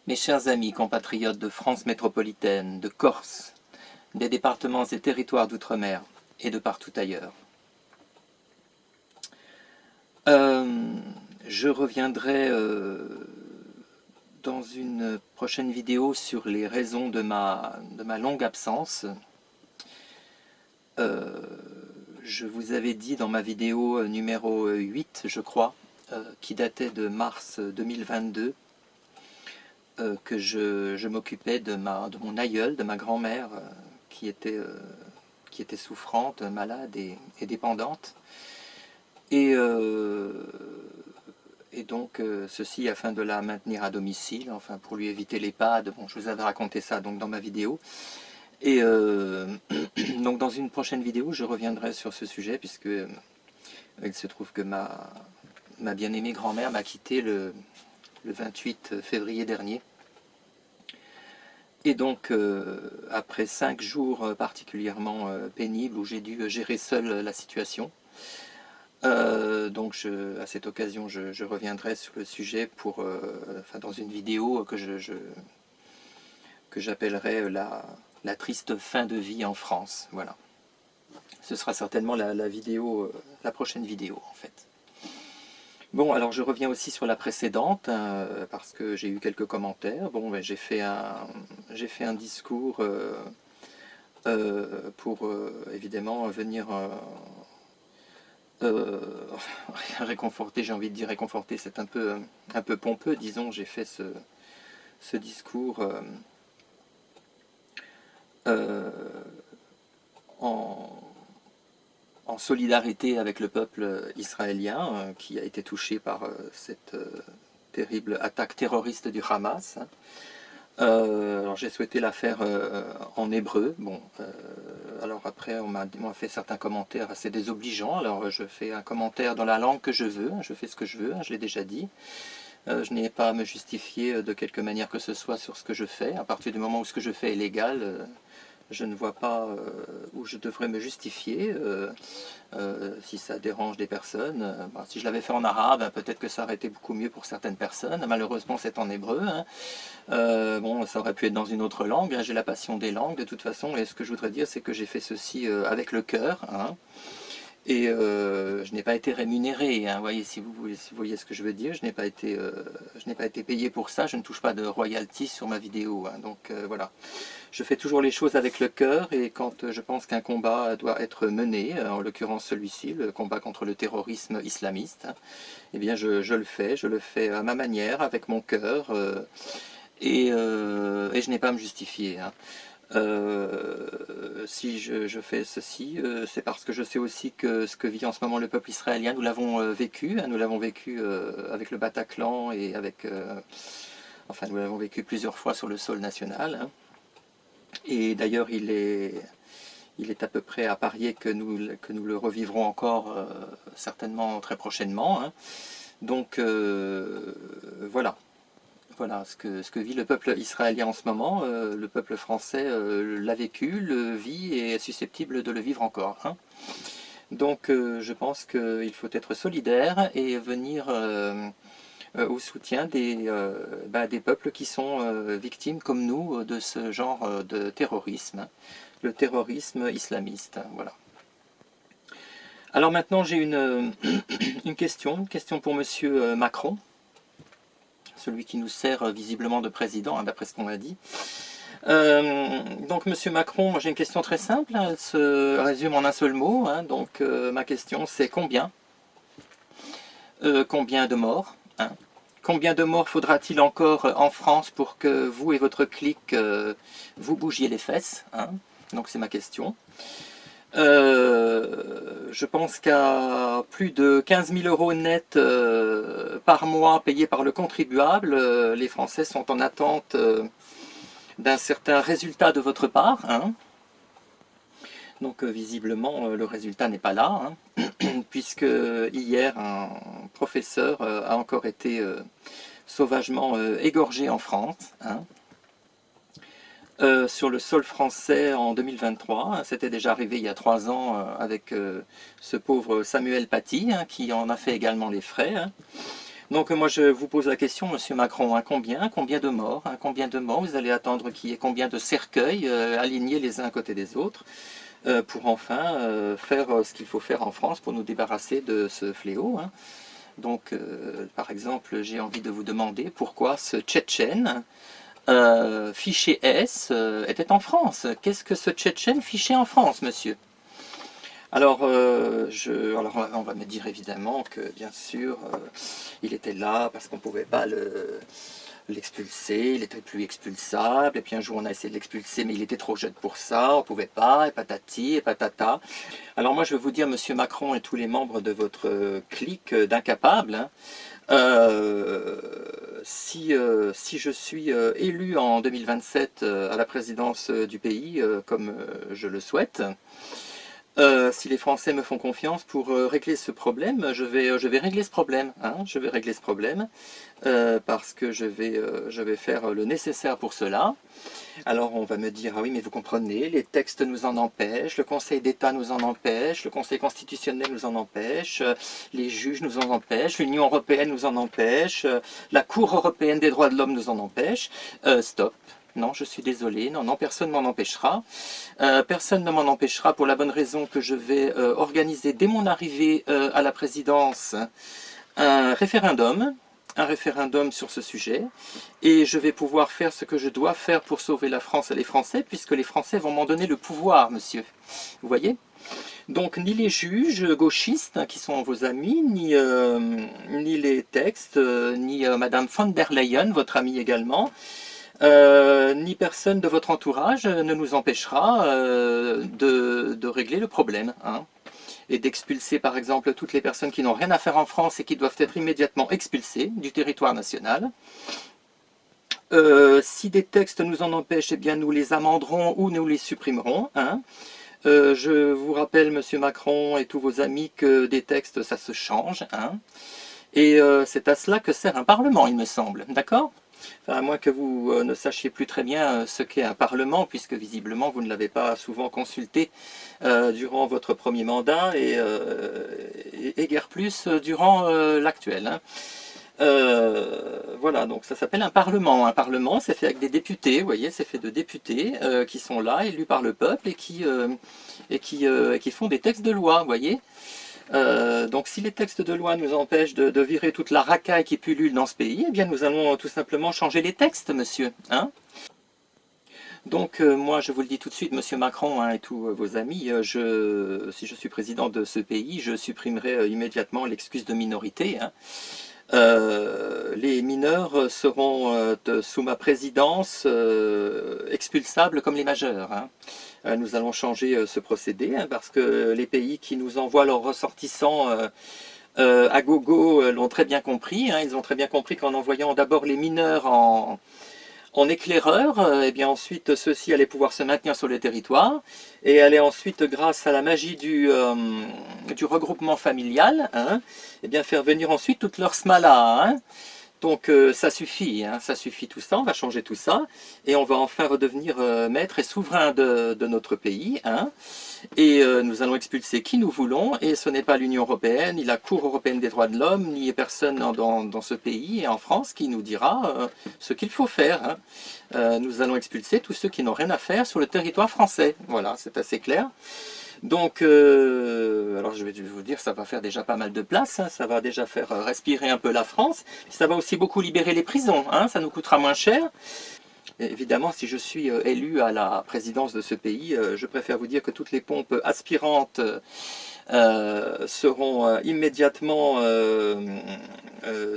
Mes chers amis compatriotes de France métropolitaine, de Corse, des départements et territoires d'outre-mer et de partout ailleurs. Je reviendrai dans une prochaine vidéo sur les raisons de ma longue absence. Je vous avais dit dans ma vidéo numéro 8, je crois, qui datait de mars 2022, que je m'occupais de mon aïeule, de ma grand-mère, qui était souffrante, malade et dépendante. Et donc, ceci afin de la maintenir à domicile, enfin pour lui éviter l'EHPAD. Bon, je vous avais raconté ça donc dans ma vidéo. Et donc dans une prochaine vidéo, je reviendrai sur ce sujet, puisque il se trouve que ma bien-aimée grand-mère m'a quitté le 28 février dernier. Et donc, après 5 jours particulièrement pénibles, où j'ai dû gérer seul la situation, donc à cette occasion, je reviendrai sur le sujet pour, dans une vidéo que j'appellerai la triste fin de vie en France. Voilà. Ce sera certainement la prochaine vidéo, en fait. Bon, alors je reviens aussi sur la précédente, parce que j'ai eu quelques commentaires. Bon, ben, j'ai fait un discours pour évidemment venir réconforter, j'ai envie de dire réconforter, c'est un peu pompeux, disons. J'ai fait ce discours en solidarité avec le peuple israélien qui a été touché par cette terrible attaque terroriste du Hamas. Alors j'ai souhaité la faire en hébreu. Bon, alors après on m'a fait certains commentaires assez désobligeants. Alors je fais un commentaire dans la langue que je veux, je fais ce que je veux, je l'ai déjà dit. Je n'ai pas à me justifier de quelque manière que ce soit sur ce que je fais. À partir du moment où ce que je fais est légal, je ne vois pas où je devrais me justifier. Si ça dérange des personnes, si je l'avais fait en arabe, peut-être que ça aurait été beaucoup mieux pour certaines personnes. Malheureusement, c'est en hébreu. Bon, ça aurait pu être dans une autre langue. J'ai la passion des langues, de toute façon. Et ce que je voudrais dire, c'est que j'ai fait ceci avec le cœur. Et je n'ai pas été rémunéré. Voyez, si vous voyez ce que je veux dire, je n'ai pas été payé pour ça. Je ne touche pas de royalties sur ma vidéo. Donc voilà. Je fais toujours les choses avec le cœur, et quand je pense qu'un combat doit être mené, en l'occurrence celui-ci, le combat contre le terrorisme islamiste, eh bien je le fais à ma manière, avec mon cœur, et je n'ai pas à me justifier. Si je fais ceci, c'est parce que je sais aussi que ce que vit en ce moment le peuple israélien, nous l'avons vécu, avec le Bataclan, et nous l'avons vécu plusieurs fois sur le sol national. Et d'ailleurs, il est à peu près à parier que nous le revivrons encore certainement très prochainement. Donc voilà ce que vit le peuple israélien en ce moment. Le peuple français l'a vécu, le vit et est susceptible de le vivre encore. Donc je pense qu'il faut être solidaire et venir au soutien des peuples qui sont victimes, comme nous, de ce genre de terrorisme, le terrorisme islamiste. Voilà. Alors maintenant, j'ai une question pour Monsieur Macron, celui qui nous sert visiblement de président, d'après ce qu'on a dit. Donc Monsieur Macron, moi j'ai une question très simple, elle se résume en un seul mot. Donc ma question, c'est combien de morts Combien de morts faudra-t-il encore en France pour que vous et votre clique vous bougiez les fesses? Donc c'est ma question. Je pense qu'à plus de 15 000 € net par mois payés par le contribuable, les Français sont en attente d'un certain résultat de votre part. Donc visiblement le résultat n'est pas là, puisque hier un professeur a encore été sauvagement égorgé en France, sur le sol français en 2023. C'était déjà arrivé il y a 3 ans avec ce pauvre Samuel Paty, qui en a fait également les frais. Donc moi je vous pose la question, Monsieur Macron, hein, combien de morts, hein, combien de morts vous allez attendre qu'il y ait combien de cercueils alignés les uns à côté des autres pour enfin faire ce qu'il faut faire en France pour nous débarrasser de ce fléau, hein. Donc par exemple j'ai envie de vous demander pourquoi ce Tchétchène fiché S était en France. Qu'est-ce que ce Tchétchène fichait en France, monsieur? Alors, alors, on va me dire évidemment que, bien sûr, il était là parce qu'on ne pouvait pas l'expulser, il était plus expulsable, et puis un jour on a essayé de l'expulser, mais il était trop jeune pour ça, on ne pouvait pas, et patati, et patata. Alors moi je vais vous dire, monsieur Macron et tous les membres de votre clique d'incapables, hein, si je suis élu en 2027 à la présidence du pays, comme je le souhaite, si les Français me font confiance pour régler ce problème, je vais régler ce problème, hein, je vais régler ce problème, parce que je vais faire le nécessaire pour cela. Alors on va me dire, ah oui mais vous comprenez, les textes nous en empêchent, le Conseil d'État nous en empêche, le Conseil constitutionnel nous en empêche, les juges nous en empêchent, l'Union européenne nous en empêche, la Cour européenne des droits de l'homme nous en empêche. Stop. Non, je suis désolé, non, personne ne m'en empêchera. Personne ne m'en empêchera pour la bonne raison que je vais organiser dès mon arrivée à la présidence un référendum sur ce sujet, et je vais pouvoir faire ce que je dois faire pour sauver la France et les Français, puisque les Français vont m'en donner le pouvoir, monsieur. Vous voyez? Donc ni les juges gauchistes, hein, qui sont vos amis, ni les textes, ni Madame von der Leyen, votre amie également, ni personne de votre entourage ne nous empêchera de régler le problème, hein, et d'expulser par exemple toutes les personnes qui n'ont rien à faire en France et qui doivent être immédiatement expulsées du territoire national. Si des textes nous en empêchent, eh bien nous les amenderons ou nous les supprimerons, hein. Je vous rappelle, monsieur Macron et tous vos amis, que des textes, ça se change, hein. Et c'est à cela que sert un Parlement, il me semble, d'accord? Enfin, à moins que vous ne sachiez plus très bien ce qu'est un Parlement, puisque visiblement vous ne l'avez pas souvent consulté durant votre premier mandat, et guère plus durant l'actuel, hein. Voilà, donc ça s'appelle un Parlement. Un Parlement, c'est fait avec des députés, vous voyez, c'est fait de députés qui sont là, élus par le peuple, et qui font des textes de loi, vous voyez. Donc si les textes de loi nous empêchent de virer toute la racaille qui pullule dans ce pays, eh bien nous allons tout simplement changer les textes, monsieur, hein. Donc moi je vous le dis tout de suite, monsieur Macron, hein, et tous vos amis, si je suis président de ce pays, je supprimerai immédiatement l'excuse de minorité, hein. Les mineurs seront sous ma présidence expulsables comme les majeurs, hein. Nous allons changer ce procédé, hein, parce que les pays qui nous envoient leurs ressortissants à gogo l'ont très bien compris, hein. Ils ont très bien compris qu'en envoyant d'abord les mineurs en éclaireur, et bien ensuite ceux-ci allaient pouvoir se maintenir sur le territoire et allaient ensuite, grâce à la magie du regroupement familial, hein, et bien faire venir ensuite toute leur smala, hein. Donc ça suffit, hein, ça suffit tout ça, on va changer tout ça, et on va enfin redevenir maître et souverain de notre pays, hein, et nous allons expulser qui nous voulons, et ce n'est pas l'Union européenne, ni la Cour européenne des droits de l'homme, ni personne dans ce pays et en France qui nous dira ce qu'il faut faire, hein. Nous allons expulser tous ceux qui n'ont rien à faire sur le territoire français, voilà, c'est assez clair. Donc, alors je vais vous dire, ça va faire déjà pas mal de place, hein, ça va déjà faire respirer un peu la France, ça va aussi beaucoup libérer les prisons, hein, ça nous coûtera moins cher. Et évidemment, si je suis élu à la présidence de ce pays, je préfère vous dire que toutes les pompes aspirantes seront immédiatement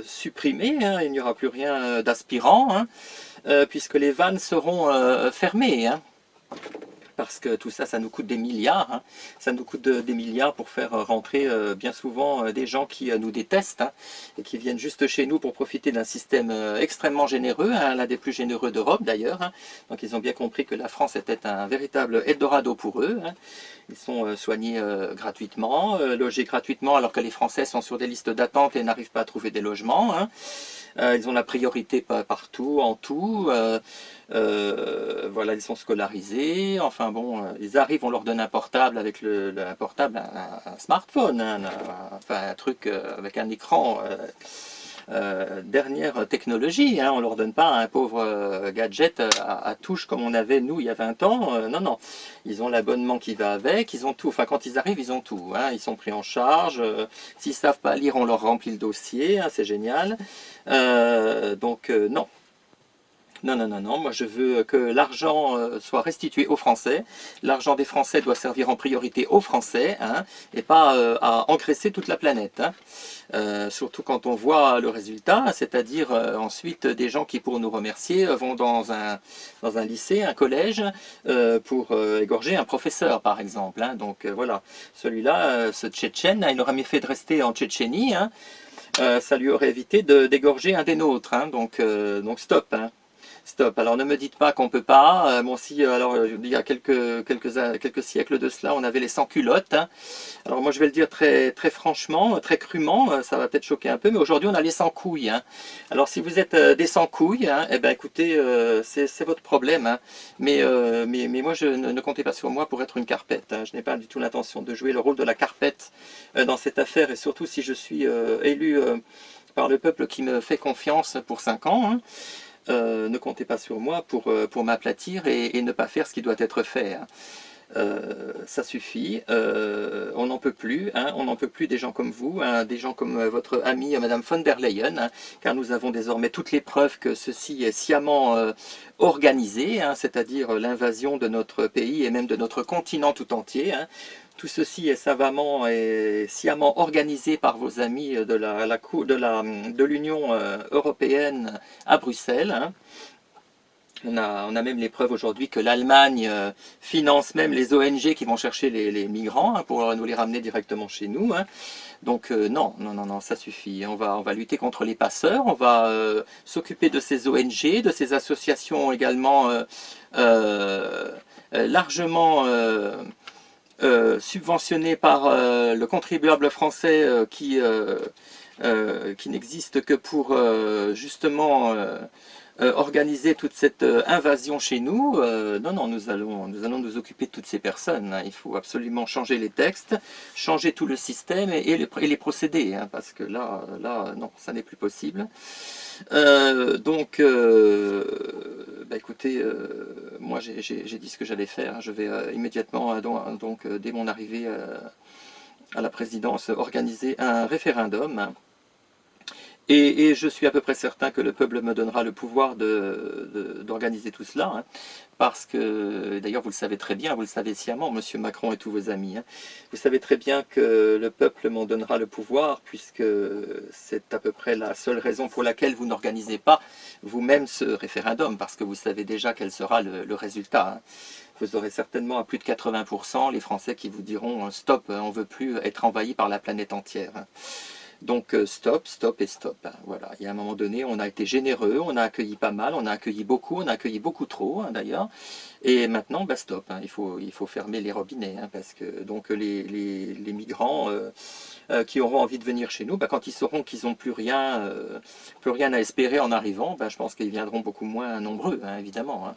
supprimées, hein, il n'y aura plus rien d'aspirant, hein, puisque les vannes seront fermées, hein. Parce que tout ça, ça nous coûte des milliards, hein. Ça nous coûte des milliards pour faire rentrer bien souvent des gens qui nous détestent, hein, et qui viennent juste chez nous pour profiter d'un système extrêmement généreux, hein, l'un des plus généreux d'Europe d'ailleurs, hein. Donc ils ont bien compris que la France était un véritable Eldorado pour eux, hein. Ils sont soignés gratuitement, logés gratuitement, alors que les Français sont sur des listes d'attente et n'arrivent pas à trouver des logements, hein. Ils ont la priorité partout, en tout. Voilà, ils sont scolarisés. Enfin bon, ils arrivent, on leur donne un portable avec un portable, un smartphone, hein, enfin un truc avec un écran dernière technologie, hein. On ne leur donne pas un pauvre gadget à touche comme on avait nous il y a 20 ans. Non, non. Ils ont l'abonnement qui va avec, ils ont tout. Enfin, quand ils arrivent, ils ont tout, hein. Ils sont pris en charge. S'ils ne savent pas lire, on leur remplit le dossier, hein, c'est génial. Donc, non. Non, non, non, non, moi je veux que l'argent soit restitué aux Français. L'argent des Français doit servir en priorité aux Français, hein, et pas à engraisser toute la planète, hein. Surtout quand on voit le résultat, c'est-à-dire ensuite des gens qui, pour nous remercier, vont dans un lycée, un collège, pour égorger un professeur, par exemple, hein. Donc voilà, celui-là, ce Tchétchène, il n'aurait mieux fait de rester en Tchétchénie, hein. Ça lui aurait évité d'égorger un des nôtres, hein. Donc stop, hein. Stop. Alors ne me dites pas qu'on peut pas. Bon, si, alors il y a quelques siècles de cela, on avait les sans-culottes, hein. Alors moi je vais le dire très franchement, très crûment, ça va peut-être choquer un peu, mais aujourd'hui on a les sans-couilles, hein. Alors si vous êtes des sans-couilles, hein, eh ben écoutez, c'est votre problème, hein. Mais moi ne comptez pas sur moi pour être une carpette, hein. Je n'ai pas du tout l'intention de jouer le rôle de la carpette dans cette affaire, et surtout si je suis élu par le peuple qui me fait confiance pour 5 ans, hein. Ne comptez pas sur moi pour m'aplatir et ne pas faire ce qui doit être fait, hein. Ça suffit, on n'en peut plus, hein, on n'en peut plus des gens comme vous, hein, des gens comme votre amie Madame von der Leyen, hein, car nous avons désormais toutes les preuves que ceci est sciemment organisé, hein, c'est-à-dire l'invasion de notre pays et même de notre continent tout entier, hein. Tout ceci est savamment et sciemment organisé par vos amis de l'Union européenne à Bruxelles, hein. On a même les preuves aujourd'hui que l'Allemagne finance même les ONG qui vont chercher les migrants, hein, pour nous les ramener directement chez nous, hein. Donc non, non, non, non, ça suffit. On va lutter contre les passeurs, on va s'occuper de ces ONG, de ces associations également largement subventionnées par le contribuable français qui n'existe que pour justement organiser toute cette invasion chez nous. Non, non, nous allons nous occuper de toutes ces personnes, hein. Il faut absolument changer les textes, changer tout le système et les procédés, hein, parce que là, non, ça n'est plus possible. Donc, bah écoutez, moi j'ai dit ce que j'allais faire. Je vais immédiatement, donc, dès mon arrivée à la présidence, organiser un référendum, hein. Et je suis à peu près certain que le peuple me donnera le pouvoir d'organiser tout cela, hein, parce que, d'ailleurs vous le savez très bien, vous le savez sciemment, Monsieur Macron et tous vos amis, hein, vous savez très bien que le peuple m'en donnera le pouvoir, puisque c'est à peu près la seule raison pour laquelle vous n'organisez pas vous-même ce référendum, parce que vous savez déjà quel sera le résultat, hein. Vous aurez certainement à plus de 80% les Français qui vous diront « stop, on ne veut plus être envahi par la planète entière », hein. Donc stop, stop et stop, hein. Voilà, il y a un moment donné, on a été généreux, on a accueilli pas mal, on a accueilli beaucoup trop, hein, d'ailleurs. Et maintenant, bah, stop, hein, il faut fermer les robinets, hein, parce que donc les migrants qui auront envie de venir chez nous, bah, quand ils sauront qu'ils n'ont plus rien à espérer en arrivant, bah, je pense qu'ils viendront beaucoup moins nombreux, hein, évidemment, hein,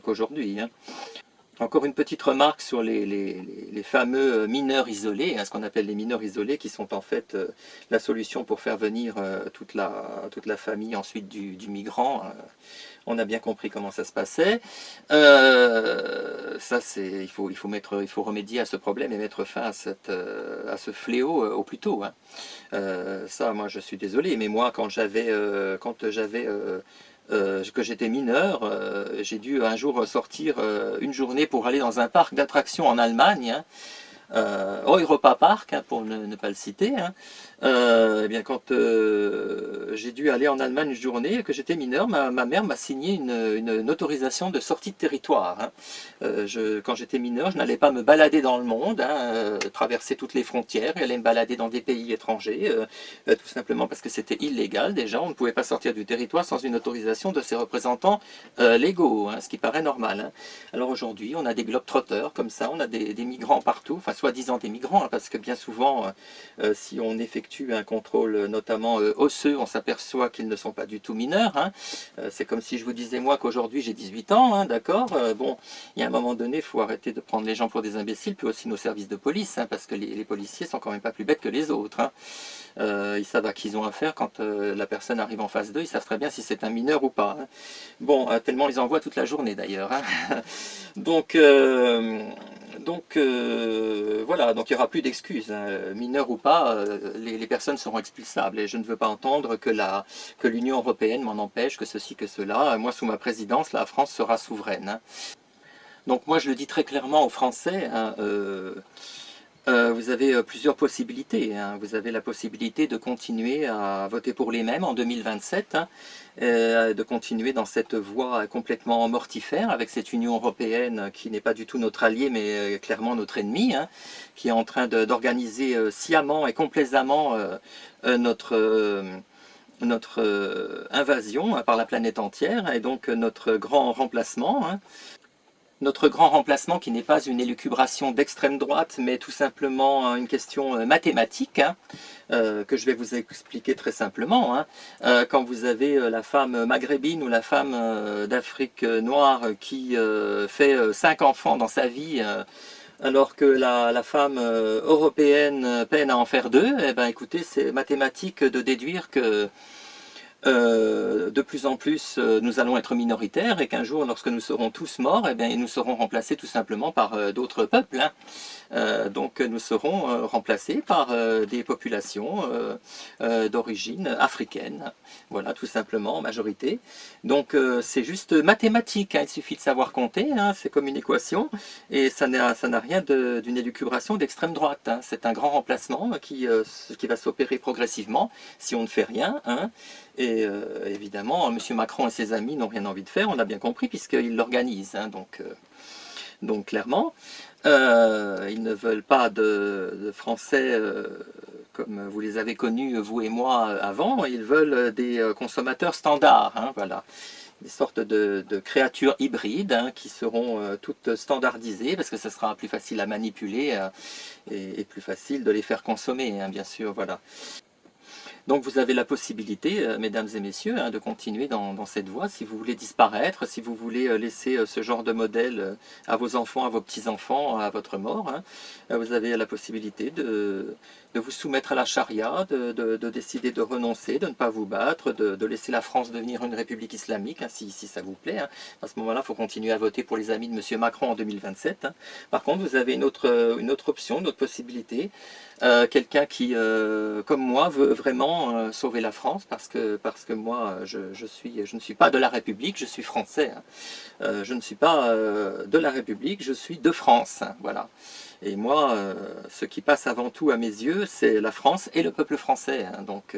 qu'aujourd'hui, hein. Encore une petite remarque sur les fameux mineurs isolés, hein, ce qu'on appelle les mineurs isolés, qui sont en fait la solution pour faire venir toute la famille ensuite du migrant. On a bien compris comment ça se passait. Ça, il faut remédier à ce problème et mettre fin à ce fléau au plus tôt, hein. Ça, moi, je suis désolé, mais moi, quand j'étais mineur, j'ai dû un jour sortir une journée pour aller dans un parc d'attractions en Allemagne, hein, Europa Park, hein, pour ne pas le citer, hein. Eh bien, quand j'ai dû aller en Allemagne une journée, que j'étais mineur, ma mère m'a signé une autorisation de sortie de territoire, hein. Quand j'étais mineur, je n'allais pas me balader dans le monde, hein, traverser toutes les frontières et aller me balader dans des pays étrangers, tout simplement parce que c'était illégal déjà. On ne pouvait pas sortir du territoire sans une autorisation de ses représentants légaux, hein, ce qui paraît normal, hein. Alors aujourd'hui, on a des globetrotters comme ça, on a des migrants partout, enfin soi-disant des migrants, hein, parce que bien souvent, si on effectue un contrôle notamment osseux, on s'aperçoit qu'ils ne sont pas du tout mineurs. Hein. C'est comme si je vous disais moi qu'aujourd'hui j'ai 18 ans, hein, d'accord. Bon, il y a un moment donné, il faut arrêter de prendre les gens pour des imbéciles, puis aussi nos services de police, hein, parce que les policiers sont quand même pas plus bêtes que les autres. Hein. Ils savent à qui ils ont affaire quand la personne arrive en face d'eux, ils savent très bien si c'est un mineur ou pas. Hein. Bon, tellement ils en voient toute la journée d'ailleurs. Hein. Donc, voilà, donc il n'y aura plus d'excuses. Hein. Mineurs ou pas, les personnes seront expulsables. Et je ne veux pas entendre que l'Union européenne m'en empêche, que ceci, que cela. Moi, sous ma présidence, la France sera souveraine. Hein. Donc moi, je le dis très clairement aux Français, hein, vous avez plusieurs possibilités. Hein. Vous avez la possibilité de continuer à voter pour les mêmes en 2027, hein, de continuer dans cette voie complètement mortifère avec cette Union européenne qui n'est pas du tout notre allié mais clairement notre ennemi, hein, qui est en train d'organiser sciemment et complaisamment notre invasion hein, par la planète entière et donc notre grand remplacement. Hein. Notre grand remplacement qui n'est pas une élucubration d'extrême droite, mais tout simplement une question mathématique, hein, que je vais vous expliquer très simplement. Hein. Quand vous avez la femme maghrébine ou la femme d'Afrique noire qui fait 5 enfants dans sa vie, alors que la femme européenne peine à en faire 2, eh ben, écoutez, c'est mathématique de déduire que de plus en plus nous allons être minoritaires et qu'un jour lorsque nous serons tous morts, eh bien, nous serons remplacés tout simplement par d'autres peuples. Hein. Donc nous serons remplacés par des populations d'origine africaine, voilà tout simplement en majorité. Donc c'est juste mathématique, hein. Il suffit de savoir compter, hein. C'est comme une équation et ça n'a rien d'une élucubration d'extrême droite. Hein. C'est un grand remplacement qui va s'opérer progressivement si on ne fait rien. Hein. Et évidemment, M. Macron et ses amis n'ont rien envie de faire, on l'a bien compris, puisqu'ils l'organisent. Hein, donc clairement, ils ne veulent pas de Français comme vous les avez connus, vous et moi, avant. Ils veulent des consommateurs standards. Hein, voilà. Des sortes de créatures hybrides hein, qui seront toutes standardisées, parce que ce sera plus facile à manipuler et plus facile de les faire consommer, hein, bien sûr. Voilà. Donc vous avez la possibilité, mesdames et messieurs, hein, de continuer dans cette voie si vous voulez disparaître, si vous voulez laisser ce genre de modèle à vos enfants, à vos petits-enfants, à votre mort. Hein. Vous avez la possibilité de vous soumettre à la charia, de décider de renoncer, de ne pas vous battre, de laisser la France devenir une république islamique, hein, si ça vous plaît. Hein. À ce moment-là, il faut continuer à voter pour les amis de M. Macron en 2027. Hein. Par contre, vous avez une autre option, une autre possibilité. Quelqu'un qui, comme moi, veut vraiment sauver la France, parce que moi, je ne suis pas de la République, je suis français. Hein. Je ne suis pas de la République, je suis de France. Hein, voilà. Et moi, ce qui passe avant tout à mes yeux, c'est la France et le peuple français. Hein, donc,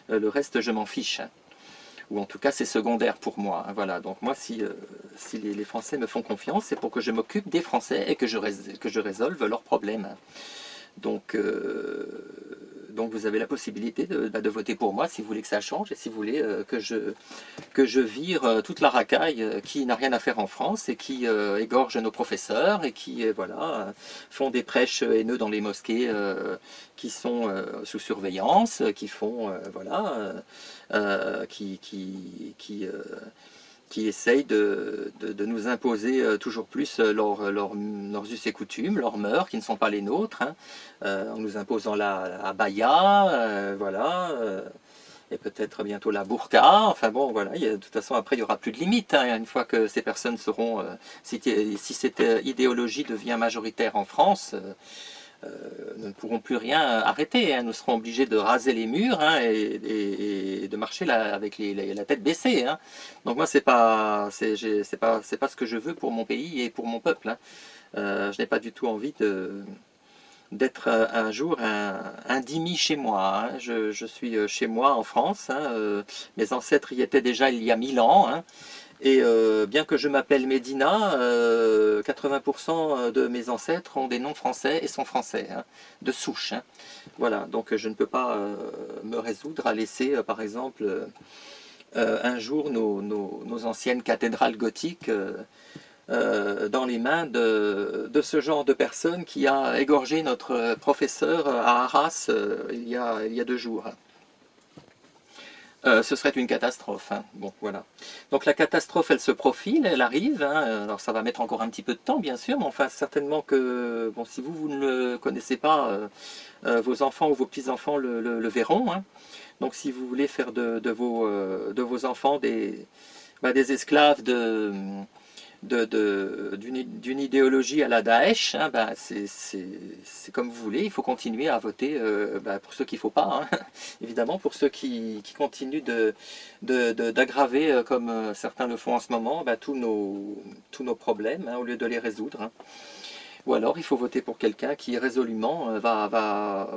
le reste, je m'en fiche. Hein. Ou en tout cas, c'est secondaire pour moi. Hein, voilà. Donc moi, si les Français me font confiance, c'est pour que je m'occupe des Français et que je résolve leurs problèmes. Hein. Donc vous avez la possibilité de voter pour moi si vous voulez que ça change et si vous voulez que je vire toute la racaille qui n'a rien à faire en France et qui égorge nos professeurs et qui voilà, font des prêches haineux dans les mosquées qui sont sous surveillance, qui font voilà, qui essayent de nous imposer toujours plus leurs us et coutumes, leurs mœurs qui ne sont pas les nôtres, hein, en nous imposant la abaya, voilà, et peut-être bientôt la burqa, enfin bon, voilà, de toute façon après il n'y aura plus de limite, hein, une fois que ces personnes seront, si cette idéologie devient majoritaire en France, nous ne pourrons plus rien arrêter, hein. Nous serons obligés de raser les murs hein, et de marcher là, avec la tête baissée. Hein. Donc moi, c'est pas ce que je veux pour mon pays et pour mon peuple. Hein. Je n'ai pas du tout envie d'être un jour un dhimmi chez moi. Hein. Je suis chez moi en France. Hein. Mes ancêtres y étaient déjà il y a 1000 ans. Hein. Et bien que je m'appelle Médina, 80% de mes ancêtres ont des noms français et sont français, hein, de souche. Hein. Voilà, donc je ne peux pas me résoudre à laisser, par exemple, un jour nos anciennes cathédrales gothiques dans les mains de ce genre de personne qui a égorgé notre professeur à Arras il y a 2 jours. Ce serait une catastrophe. Hein. Bon, voilà. Donc la catastrophe, elle se profile, elle arrive. Hein. Alors ça va mettre encore un petit peu de temps, bien sûr, mais enfin certainement que, bon, si vous ne le connaissez pas, vos enfants ou vos petits-enfants le verront. Hein. Donc si vous voulez faire de vos enfants des esclaves d'une idéologie à la Daesh, hein, bah, c'est comme vous voulez, il faut continuer à voter pour ceux qu'il ne faut pas, hein, évidemment, pour ceux qui continuent d'aggraver, comme certains le font en ce moment, bah, tous nos problèmes, hein, au lieu de les résoudre. Hein. Ou alors il faut voter pour quelqu'un qui résolument va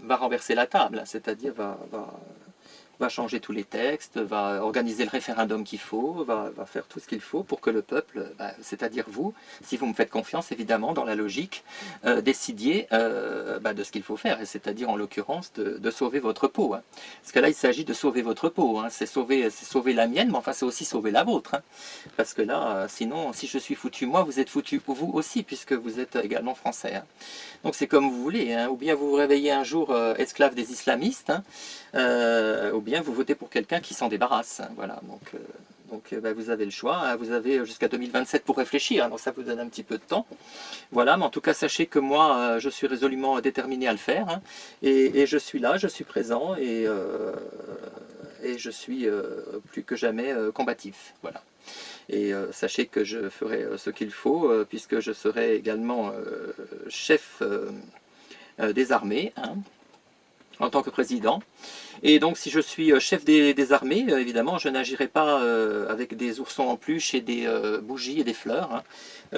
renverser la table, c'est-à-dire va changer tous les textes, va organiser le référendum qu'il faut, va faire tout ce qu'il faut pour que le peuple, c'est-à-dire vous, si vous me faites confiance évidemment dans la logique, décidiez de ce qu'il faut faire, c'est-à-dire en l'occurrence de sauver votre peau. Hein. Parce que là il s'agit de sauver votre peau, hein. C'est sauver la mienne, mais enfin c'est aussi sauver la vôtre. Hein. Parce que là, sinon, si je suis foutu moi, vous êtes foutu vous aussi, puisque vous êtes également français. Hein. Donc c'est comme vous voulez, hein. Ou bien vous vous réveillez un jour esclave des islamistes, hein, ou bien vous votez pour quelqu'un qui s'en débarrasse. Hein. Voilà, donc vous avez le choix, hein. Vous avez jusqu'à 2027 pour réfléchir, hein. Donc ça vous donne un petit peu de temps. Voilà, mais en tout cas sachez que moi je suis résolument déterminé à le faire, hein. Et je suis là, je suis présent, et je suis plus que jamais combatif. Voilà. Et sachez que je ferai ce qu'il faut, puisque je serai également chef des armées, hein, en tant que président. Et donc si je suis chef des armées, évidemment, je n'agirai pas avec des oursons en peluche et des bougies et des fleurs. Hein.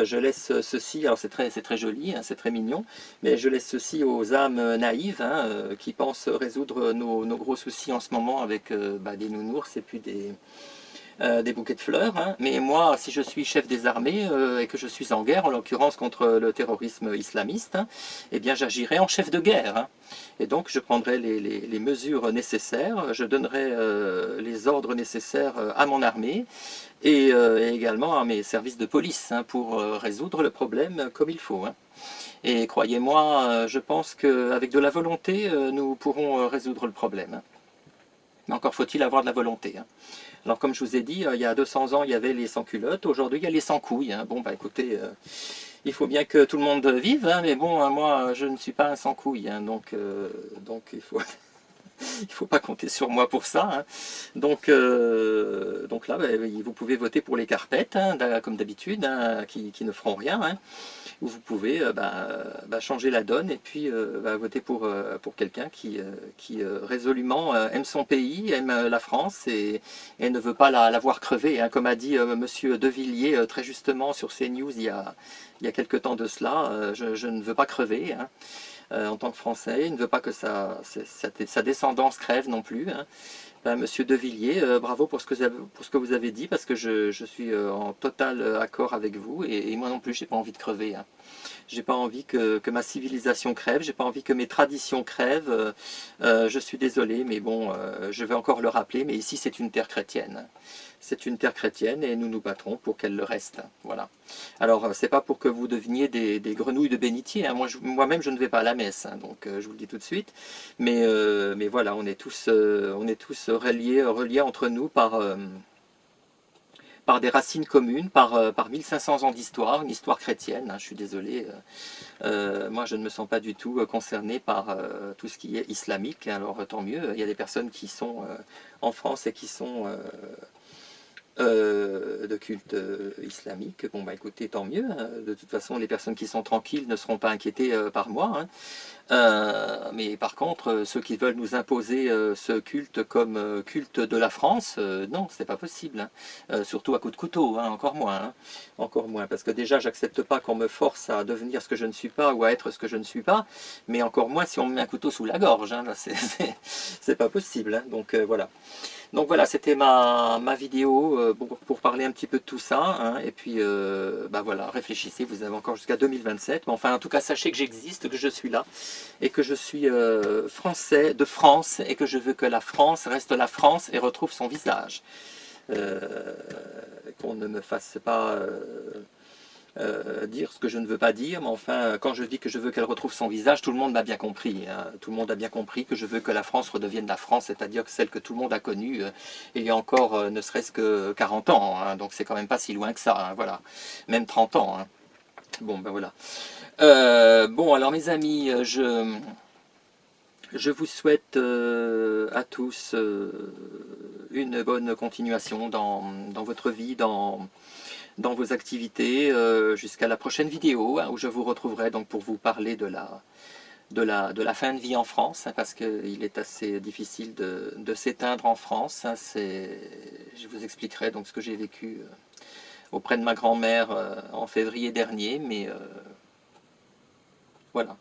Je laisse ceci, alors c'est très joli, hein, c'est très mignon, mais je laisse ceci aux âmes naïves, hein, qui pensent résoudre nos gros soucis en ce moment avec des nounours et puis des bouquets de fleurs, hein. Mais moi, si je suis chef des armées et que je suis en guerre, en l'occurrence contre le terrorisme islamiste, hein, eh bien j'agirai en chef de guerre. Hein. Et donc je prendrai les mesures nécessaires, je donnerai les ordres nécessaires à mon armée et également à mes services de police, hein, pour résoudre le problème comme il faut. Hein. Et croyez-moi, je pense qu'avec de la volonté, nous pourrons résoudre le problème. Hein. Mais encore faut-il avoir de la volonté. Hein. Alors comme je vous ai dit, il y a 200 ans, il y avait les sans-culottes, aujourd'hui il y a les sans-couilles. Hein. Bon, bah écoutez, il faut bien que tout le monde vive, hein, mais bon, moi je ne suis pas un sans-couille, hein, donc il faut... Il ne faut pas compter sur moi pour ça. Hein. Donc là, vous pouvez voter pour les carpettes, hein, comme d'habitude, hein, qui ne feront rien. Hein. Ou vous pouvez changer la donne et puis voter pour quelqu'un qui résolument aime son pays, aime la France et ne veut pas la voir crever. Hein. Comme a dit Monsieur De Villiers très justement sur CNews il y a quelque temps de cela, je ne veux pas crever. Hein. En tant que Français, il ne veut pas que sa descendance crève non plus. Hein. Monsieur De Villiers, bravo pour ce que vous avez dit, parce que je suis en total accord avec vous, et moi non plus, j'ai pas envie de crever. Hein. J'ai pas envie que ma civilisation crève, j'ai pas envie que mes traditions crèvent. Je suis désolé, mais bon, je vais encore le rappeler, mais ici c'est une terre chrétienne. C'est une terre chrétienne et nous nous battrons pour qu'elle le reste. Voilà. Alors, c'est pas pour que vous deveniez des grenouilles de bénitier. Hein. Moi-même, je ne vais pas à la messe, hein, donc je vous le dis tout de suite. Mais voilà, on est tous reliés entre nous par des racines communes, par 1500 ans d'histoire, une histoire chrétienne. Hein, je suis désolé. Moi, je ne me sens pas du tout concerné par tout ce qui est islamique. Alors, tant mieux. Il y a des personnes qui sont en France et qui sont... de culte islamique, bon bah écoutez, tant mieux, hein. De toute façon les personnes qui sont tranquilles ne seront pas inquiétées par moi, hein. Mais par contre, ceux qui veulent nous imposer ce culte comme culte de la France, non, c'est pas possible, hein. Surtout à coups de couteau, hein, encore moins, hein. Encore moins, parce que déjà j'accepte pas qu'on me force à devenir ce que je ne suis pas ou à être ce que je ne suis pas, mais encore moins si on me met un couteau sous la gorge, hein. C'est pas possible, hein. Donc voilà. Donc voilà, c'était ma vidéo pour parler un petit peu de tout ça. Hein, et puis, voilà, réfléchissez, vous avez encore jusqu'à 2027. Mais enfin, en tout cas, sachez que j'existe, que je suis là. Et que je suis français de France. Et que je veux que la France reste la France et retrouve son visage. Qu'on ne me fasse pas... dire ce que je ne veux pas dire, mais enfin, quand je dis que je veux qu'elle retrouve son visage, tout le monde m'a bien compris. Hein. Tout le monde a bien compris que je veux que la France redevienne la France, c'est-à-dire celle que tout le monde a connue il y a encore ne serait-ce que 40 ans. Hein. Donc c'est quand même pas si loin que ça, hein, voilà. Même 30 ans. Hein. Bon, ben voilà. Bon, alors mes amis, je vous souhaite à tous une bonne continuation dans votre vie, dans vos activités, jusqu'à la prochaine vidéo, hein, où je vous retrouverai donc pour vous parler de la fin de vie en France, hein, parce qu'il est assez difficile de s'éteindre en France. Hein, je vous expliquerai donc ce que j'ai vécu auprès de ma grand-mère en février dernier, mais voilà.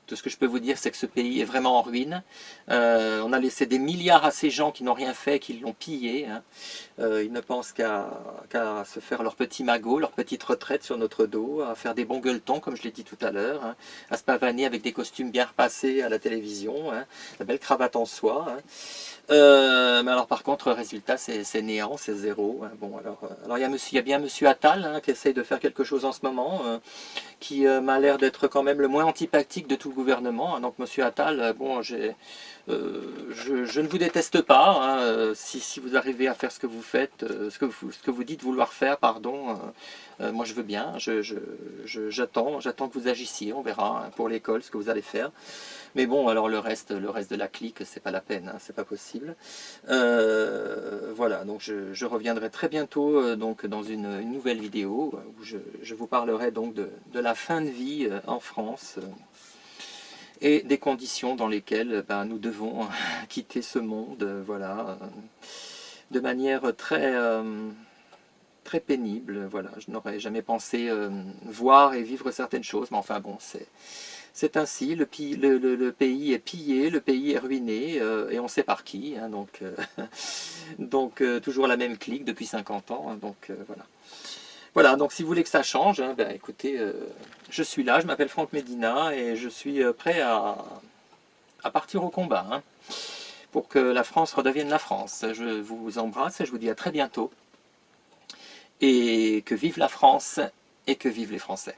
Tout ce que je peux vous dire, c'est que ce pays est vraiment en ruine. On a laissé des milliards à ces gens qui n'ont rien fait, qui l'ont pillé. Hein. Ils ne pensent qu'à se faire leur petit magot, leur petite retraite sur notre dos, à faire des bons gueuletons, comme je l'ai dit tout à l'heure, hein, à se pavaner avec des costumes bien repassés à la télévision, hein, la belle cravate en soie. Hein. Mais alors par contre, résultat, c'est néant, c'est zéro. Hein. Bon, alors il y a bien Monsieur Attal hein, qui essaye de faire quelque chose en ce moment, qui m'a l'air d'être quand même le moins antipathique de tout le gouvernement. Hein. Donc Monsieur Attal, bon, je ne vous déteste pas, hein, si vous arrivez à faire ce que vous faites, ce que vous dites vouloir faire, pardon, moi je veux bien, j'attends que vous agissiez, on verra hein, pour l'école ce que vous allez faire. Mais bon, alors le reste de la clique, c'est pas la peine, hein, c'est pas possible. Voilà, donc je reviendrai très bientôt donc dans une nouvelle vidéo où je vous parlerai donc de la fin de vie en France et des conditions dans lesquelles ben, nous devons quitter ce monde, voilà, de manière très pénible. Voilà, je n'aurais jamais pensé voir et vivre certaines choses, mais enfin bon, c'est ainsi, le pays est pillé, le pays est ruiné, et on sait par qui, hein, donc toujours la même clique depuis 50 ans, hein, donc voilà. Voilà, donc si vous voulez que ça change, hein, ben, écoutez, je suis là, je m'appelle Franck Medina, et je suis prêt à partir au combat, hein, pour que la France redevienne la France. Je vous embrasse et je vous dis à très bientôt, et que vive la France, et que vivent les Français.